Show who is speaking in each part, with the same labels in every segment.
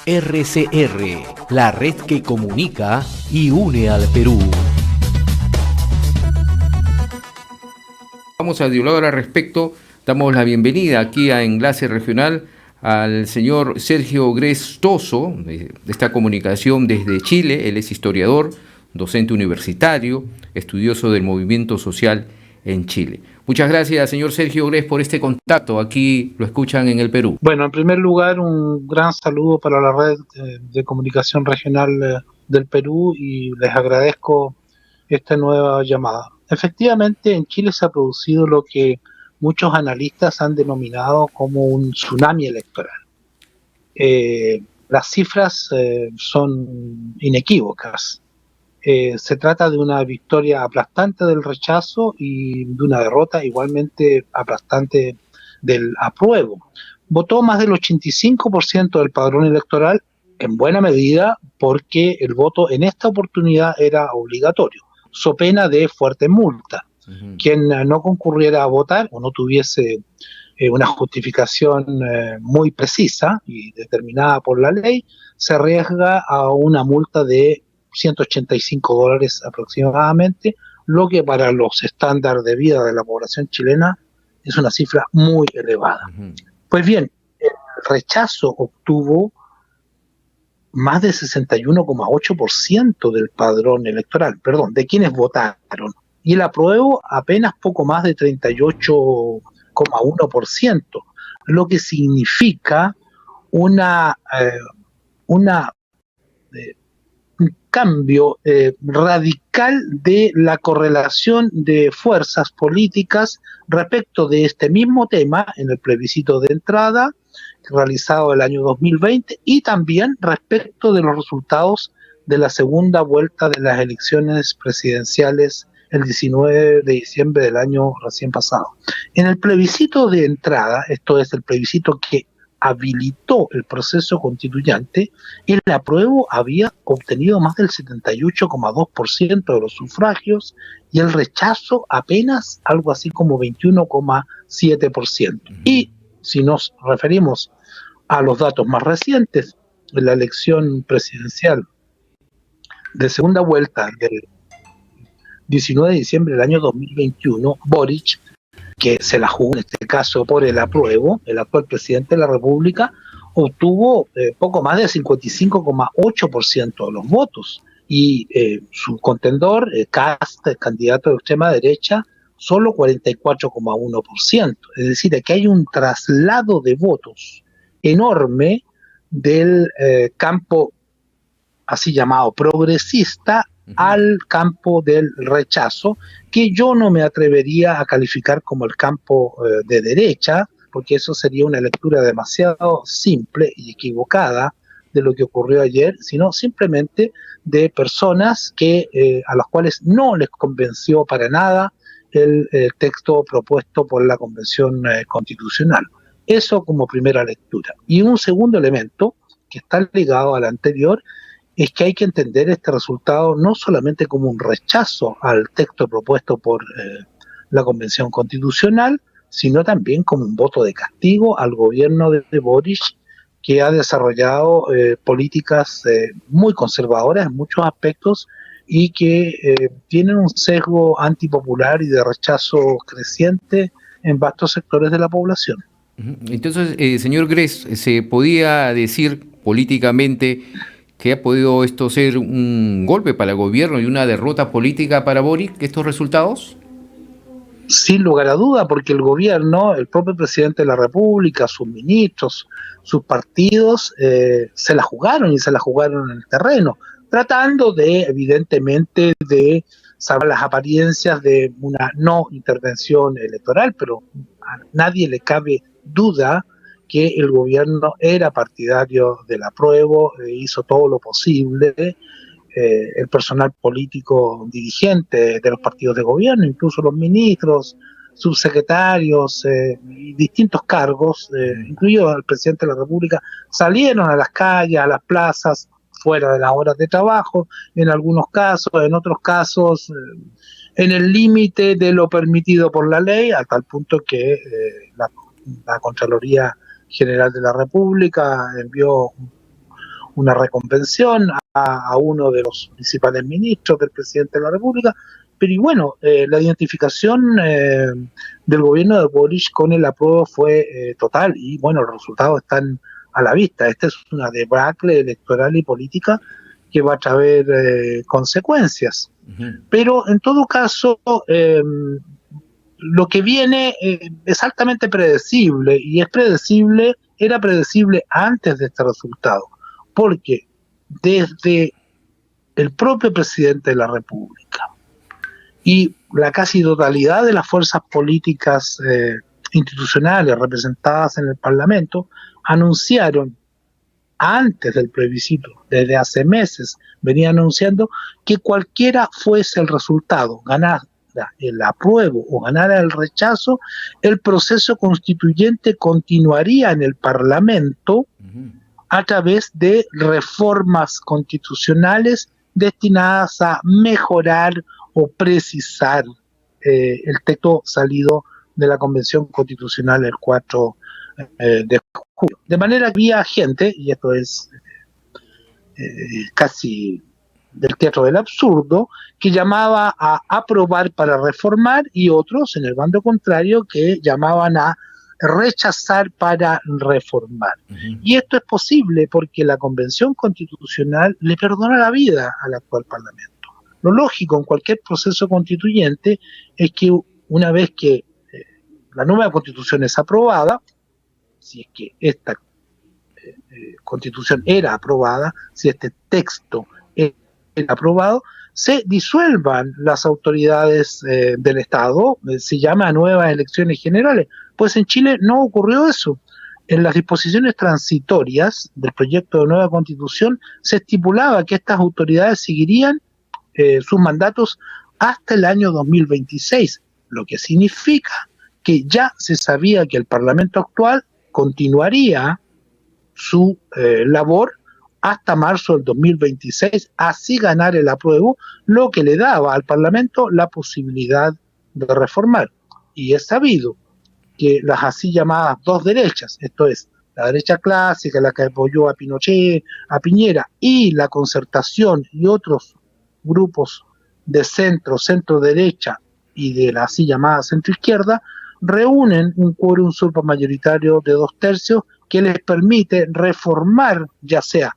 Speaker 1: RCR, la red que comunica y une al Perú. Vamos a dialogar al respecto. Damos la bienvenida aquí a Enlace Regional al señor Sergio Grez Toso, de esta comunicación desde Chile. Él es historiador, docente universitario, estudioso del movimiento social en Chile. Muchas gracias, señor Sergio Grez, por este contacto. Aquí lo escuchan en el Perú.
Speaker 2: Bueno, en primer lugar, un gran saludo para la red de comunicación regional del Perú y les agradezco esta nueva llamada. Efectivamente, en Chile se ha producido lo que muchos analistas han denominado como un tsunami electoral. Las cifras son inequívocas. Se trata de una victoria aplastante del rechazo y de una derrota igualmente aplastante del apruebo. Votó más del 85% del padrón electoral, en buena medida porque el voto en esta oportunidad era obligatorio, so pena de fuerte multa. Quien no concurriera a votar o no tuviese una justificación muy precisa y determinada por la ley, se arriesga a una multa de $185 aproximadamente, lo que para los estándares de vida de la población chilena es una cifra muy elevada. Pues bien, el rechazo obtuvo más de 61,8% del padrón electoral, perdón, de quienes votaron, y el apruebo apenas poco más de 38,1%, lo que significa un cambio radical de la correlación de fuerzas políticas respecto de este mismo tema en el plebiscito de entrada realizado el año 2020 y también respecto de los resultados de la segunda vuelta de las elecciones presidenciales el 19 de diciembre del año recién pasado. En el plebiscito de entrada, esto es el plebiscito que habilitó el proceso constituyente, el apruebo había obtenido más del 78,2% de los sufragios y el rechazo apenas algo así como 21,7%. Y si nos referimos a los datos más recientes de la elección presidencial de segunda vuelta del 19 de diciembre del año 2021, Boric, que se la jugó en este caso por el apruebo, el actual presidente de la República, obtuvo poco más del 55,8% de los votos y su contendor, Kast, el candidato de extrema derecha, solo 44,1%. Es decir, aquí hay un traslado de votos enorme del campo así llamado progresista al campo del rechazo, que yo no me atrevería a calificar como el campo de derecha, porque eso sería una lectura demasiado simple y equivocada de lo que ocurrió ayer, sino simplemente de personas que a las cuales no les convenció para nada el texto propuesto por la Convención Constitucional. Eso como primera lectura. Y un segundo elemento que está ligado al anterior es que hay que entender este resultado no solamente como un rechazo al texto propuesto por la Convención Constitucional, sino también como un voto de castigo al gobierno de Boric, que ha desarrollado políticas muy conservadoras en muchos aspectos y que tienen un sesgo antipopular y de rechazo creciente en vastos sectores de la población.
Speaker 1: Entonces, señor Grez, ¿se podía decir políticamente que ha podido esto ser un golpe para el gobierno y una derrota política para Boric, estos resultados?
Speaker 2: Sin lugar a duda, porque el gobierno, el propio presidente de la República, sus ministros, sus partidos, se la jugaron y se la jugaron en el terreno, tratando de, evidentemente, de salvar las apariencias de una no intervención electoral, pero a nadie le cabe duda que el gobierno era partidario del apruebo, hizo todo lo posible, el personal político dirigente de los partidos de gobierno, incluso los ministros, subsecretarios y distintos cargos, incluido el presidente de la República, salieron a las calles, a las plazas, fuera de las horas de trabajo, en algunos casos, en otros casos, en el límite de lo permitido por la ley, a tal punto que la Contraloría General de la República envió una reconvención a uno de los principales ministros del presidente de la República, pero y bueno, la identificación del gobierno de Boric con el apruebo fue total, y bueno, los resultados están a la vista. Esta es una debacle electoral y política que va a traer consecuencias. Pero en todo caso, lo que viene es altamente predecible, y era predecible antes de este resultado, porque desde el propio presidente de la República y la casi totalidad de las fuerzas políticas institucionales representadas en el Parlamento anunciaron antes del plebiscito, desde hace meses, venían anunciando que cualquiera fuese el resultado, ganara el apruebo o ganara el rechazo, el proceso constituyente continuaría en el Parlamento a través de reformas constitucionales destinadas a mejorar o precisar el texto salido de la Convención Constitucional el 4 de julio. De manera que había gente, y esto es casi del teatro del absurdo, que llamaba a aprobar para reformar, y otros, en el bando contrario, que llamaban a rechazar para reformar. Y esto es posible porque la Convención Constitucional le perdona la vida al actual Parlamento. Lo lógico en cualquier proceso constituyente es que una vez que la nueva Constitución es aprobada, si es que esta Constitución era aprobada, si este texto era aprobado, se disuelvan las autoridades del Estado, se llama a nuevas elecciones generales. Pues en Chile no ocurrió eso. En las disposiciones transitorias del proyecto de nueva Constitución se estipulaba que estas autoridades seguirían sus mandatos hasta el año 2026, lo que significa que ya se sabía que el Parlamento actual continuaría su labor hasta marzo del 2026, así ganar el apruebo, lo que le daba al Parlamento la posibilidad de reformar. Y es sabido que las así llamadas dos derechas, esto es, la derecha clásica, la que apoyó a Pinochet, a Piñera, y la Concertación y otros grupos de centro derecha y de la así llamada centro izquierda, reúnen un quórum supermayoritario de 2/3 que les permite reformar ya sea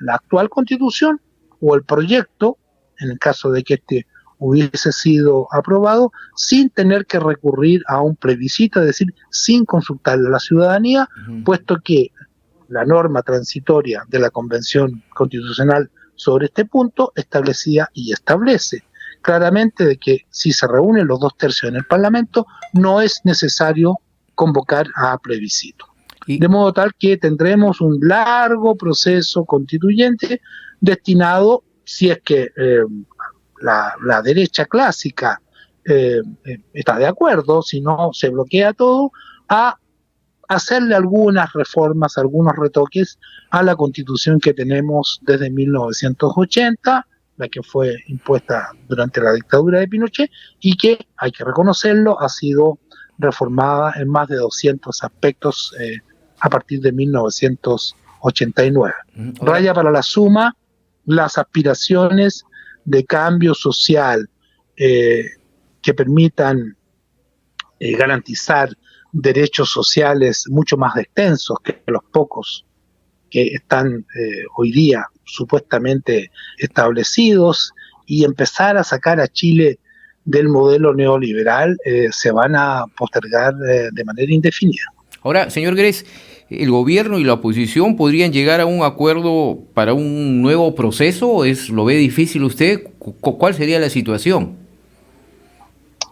Speaker 2: la actual Constitución o el proyecto, en el caso de que este hubiese sido aprobado, sin tener que recurrir a un plebiscito, es decir, sin consultarle a la ciudadanía, puesto que la norma transitoria de la Convención Constitucional sobre este punto establecía y establece claramente de que si se reúnen los 2/3 en el Parlamento, no es necesario convocar a plebiscito. De modo tal que tendremos un largo proceso constituyente destinado, si es que la derecha clásica está de acuerdo, si no se bloquea todo, a hacerle algunas reformas, algunos retoques a la Constitución que tenemos desde 1980, la que fue impuesta durante la dictadura de Pinochet, y que, hay que reconocerlo, ha sido reformada en más de 200 aspectos a partir de 1989. Raya para la suma las aspiraciones de cambio social que permitan garantizar derechos sociales mucho más extensos que los pocos que están hoy día supuestamente establecidos, y empezar a sacar a Chile del modelo neoliberal se van a postergar de manera indefinida.
Speaker 1: Ahora, señor Gress, ¿el gobierno y la oposición podrían llegar a un acuerdo para un nuevo proceso? ¿Lo ve difícil usted? ¿Cuál sería la situación?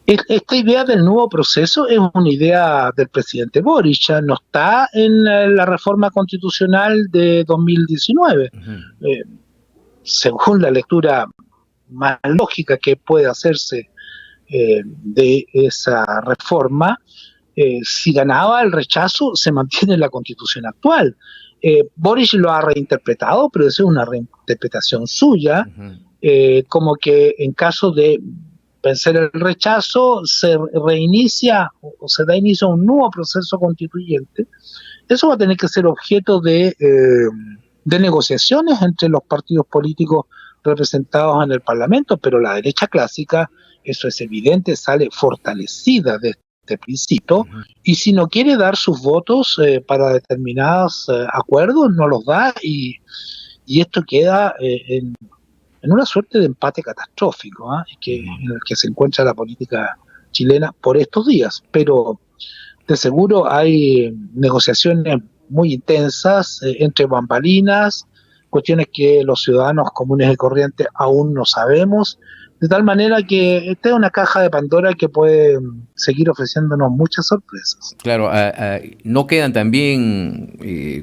Speaker 2: Esta idea del nuevo proceso es una idea del presidente Boric, ya no está en la reforma constitucional de 2019. Según la lectura más lógica que puede hacerse de esa reforma, si ganaba el rechazo, se mantiene la Constitución actual. Boric lo ha reinterpretado, pero eso es una reinterpretación suya, como que en caso de vencer el rechazo se reinicia o se da inicio a un nuevo proceso constituyente. Eso va a tener que ser objeto de de negociaciones entre los partidos políticos representados en el Parlamento, pero la derecha clásica, eso es evidente, sale fortalecida de este principio, y si no quiere dar sus votos para determinados acuerdos, no los da, y esto queda en una suerte de empate catastrófico, en el que se encuentra la política chilena por estos días. Pero de seguro hay negociaciones muy intensas entre bambalinas, cuestiones que los ciudadanos comunes y corrientes aún no sabemos, de tal manera que esta es una caja de Pandora que puede seguir ofreciéndonos muchas sorpresas.
Speaker 1: Claro, no quedan también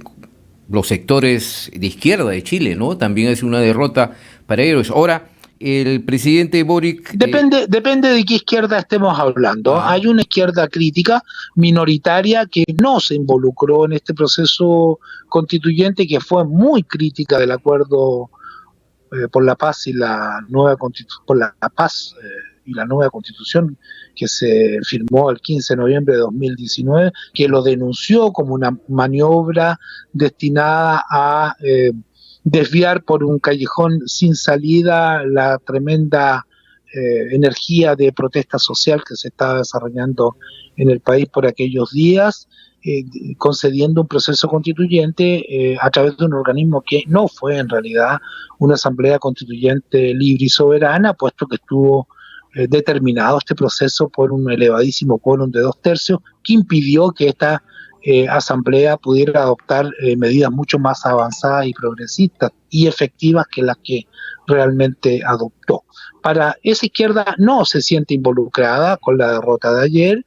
Speaker 1: los sectores de izquierda de Chile, ¿no? También es una derrota para ellos. Ahora, el presidente Boric...
Speaker 2: Depende de qué izquierda estemos hablando. Hay una izquierda crítica, minoritaria, que no se involucró en este proceso constituyente, que fue muy crítica del acuerdo por la paz y la nueva constitución que se firmó el 15 de noviembre de 2019, que lo denunció como una maniobra destinada a desviar por un callejón sin salida la tremenda energía de protesta social que se estaba desarrollando en el país por aquellos días, concediendo un proceso constituyente a través de un organismo que no fue en realidad una asamblea constituyente libre y soberana, puesto que estuvo determinado este proceso por un elevadísimo quórum de 2/3 que impidió que esta asamblea pudiera adoptar medidas mucho más avanzadas y progresistas y efectivas que las que realmente adoptó. Para esa izquierda no se siente involucrada con la derrota de ayer,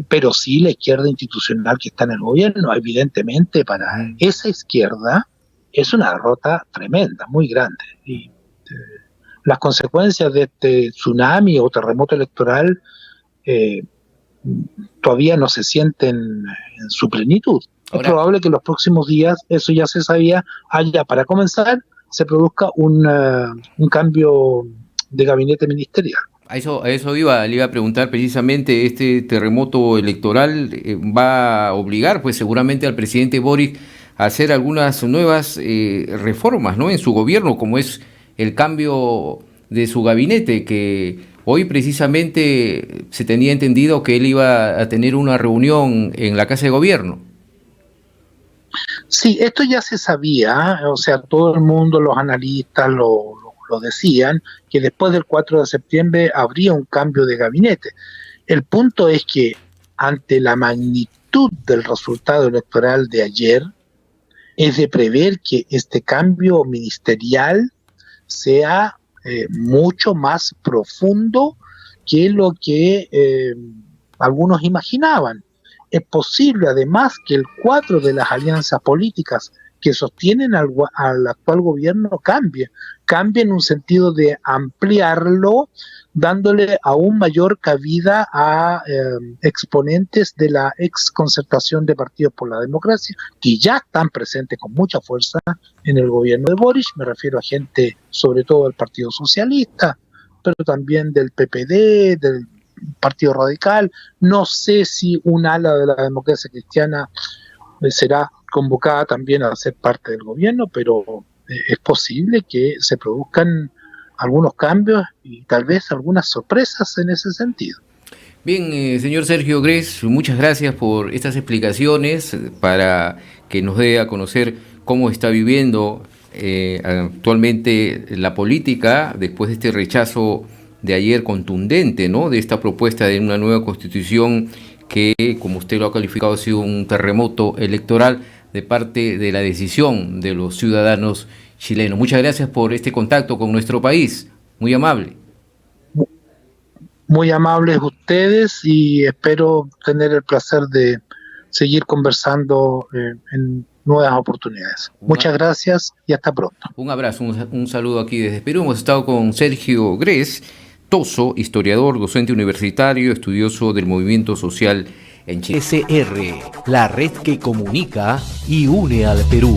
Speaker 2: pero sí la izquierda institucional que está en el gobierno. Evidentemente para esa izquierda es una derrota tremenda, muy grande, y las consecuencias de este tsunami o terremoto electoral todavía no se sienten en su plenitud. Ahora, es probable que en los próximos días, eso ya se sabía, para comenzar, se produzca un cambio de gabinete ministerial.
Speaker 1: A eso le iba a preguntar precisamente. Este terremoto electoral va a obligar pues seguramente al presidente Boric a hacer algunas nuevas reformas, ¿no?, en su gobierno, como es el cambio de su gabinete, que hoy precisamente se tenía entendido que él iba a tener una reunión en la Casa de Gobierno.
Speaker 2: Sí, esto ya se sabía, o sea, todo el mundo, los analistas lo decían, que después del 4 de septiembre habría un cambio de gabinete. El punto es que ante la magnitud del resultado electoral de ayer, es de prever que este cambio ministerial sea mucho más profundo que lo que algunos imaginaban. Es posible además que el cuadro de las alianzas políticas que sostienen al actual gobierno cambie en un sentido de ampliarlo, dándole aún mayor cabida a exponentes de la ex concertación de Partidos por la Democracia, que ya están presentes con mucha fuerza en el gobierno de Boric. Me refiero a gente sobre todo del Partido Socialista, pero también del PPD, del Partido Radical. No sé si un ala de la democracia cristiana será convocada también a ser parte del gobierno, pero es posible que se produzcan algunos cambios y tal vez algunas sorpresas en ese sentido.
Speaker 1: Bien, señor Sergio Gress, muchas gracias por estas explicaciones para que nos dé a conocer cómo está viviendo actualmente la política después de este rechazo de ayer contundente, ¿no?, de esta propuesta de una nueva constitución que, como usted lo ha calificado, ha sido un terremoto electoral de parte de la decisión de los ciudadanos chilenos. Muchas gracias por este contacto con nuestro país, muy amable.
Speaker 2: Muy amables ustedes, y espero tener el placer de seguir conversando en nuevas oportunidades. Muchas gracias y hasta pronto.
Speaker 1: Un abrazo, un saludo aquí desde Perú. Hemos estado con Sergio Gress Toso, historiador, docente universitario, estudioso del movimiento social en Chile.
Speaker 3: SR, la red que comunica y une al Perú.